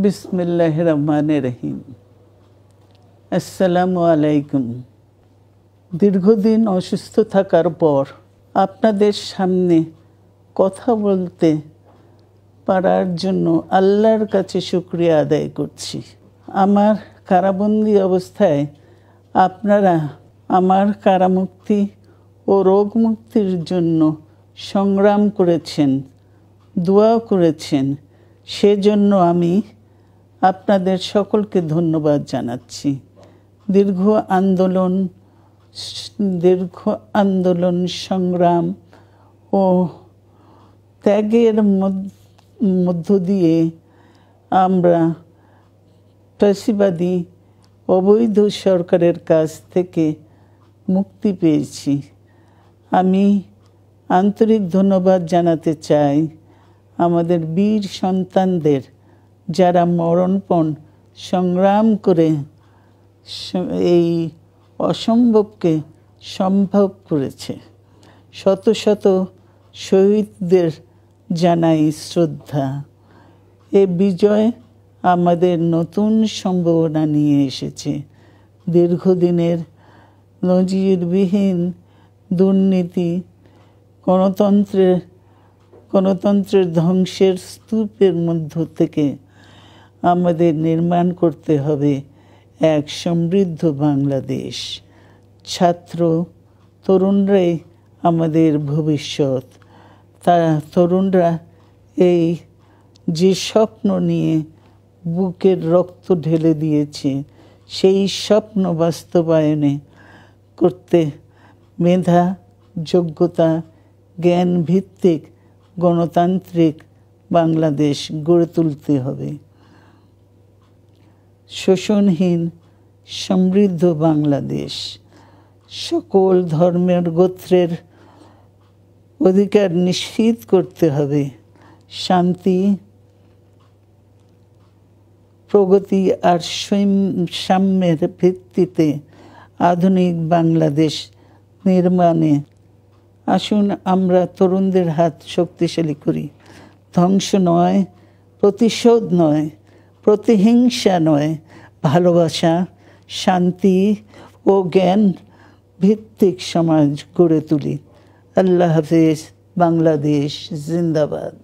বিসমিল্লাহির রহমানির রহিম। আসসালামু আলাইকুম। দীর্ঘদিন অসুস্থ থাকার পর আপনাদের সামনে কথা বলতে পারার জন্য আল্লাহর কাছে শুকরিয়া আদায় করছি। আমার কারাবন্দী অবস্থায় আপনারা আমার কারামুক্তি ও রোগ মুক্তির জন্য সংগ্রাম করেছেন, দোয়া করেছেন। সেজন্য আমি আপনাদের সকলকে ধন্যবাদ জানাচ্ছি। দীর্ঘ আন্দোলন সংগ্রাম ও ত্যাগের মধ্য দিয়ে আমরা ফ্যাসিবাদী অবৈধ সরকারের কাছ থেকে মুক্তি পেয়েছি। আমি আন্তরিক ধন্যবাদ জানাতে চাই আমাদের বীর সন্তানদের, যারা মরণপণ সংগ্রাম করে এই অসম্ভবকে সম্ভব করেছে। শত শত শহীদদের জানাই শ্রদ্ধা। এ বিজয় আমাদের নতুন সম্ভাবনা নিয়ে এসেছে। দীর্ঘদিনের নজিরবিহীন দুর্নীতি, গণতন্ত্রের ধ্বংসের স্তূপের মধ্য থেকে আমাদের নির্মাণ করতে হবে এক সমৃদ্ধ বাংলাদেশ। ছাত্র তরুণরাই আমাদের ভবিষ্যৎ। তরুণরা এই যে স্বপ্ন নিয়ে বুকের রক্ত ঢেলে দিয়েছে, সেই স্বপ্ন বাস্তবায়নে করতে মেধা, যোগ্যতা, জ্ঞান ভিত্তিক গণতান্ত্রিক বাংলাদেশ গড়ে তুলতে হবে। শোষণহীন সমৃদ্ধ বাংলাদেশ। সকল ধর্মের গোত্রের অধিকার নিশ্চিত করতে হবে। শান্তি, প্রগতি আর সাম্যের ভিত্তিতে আধুনিক বাংলাদেশ নির্মাণে আসুন আমরা তরুণদের হাত শক্তিশালী করি। ধ্বংস নয়, প্রতিশোধ নয়, প্রতিহিংসা নয়, ভালোবাসা, শান্তি ও জ্ঞান ভিত্তিক সমাজ গড়ে তুলি। আল্লাহ হাফেজ। বাংলাদেশ জিন্দাবাদ।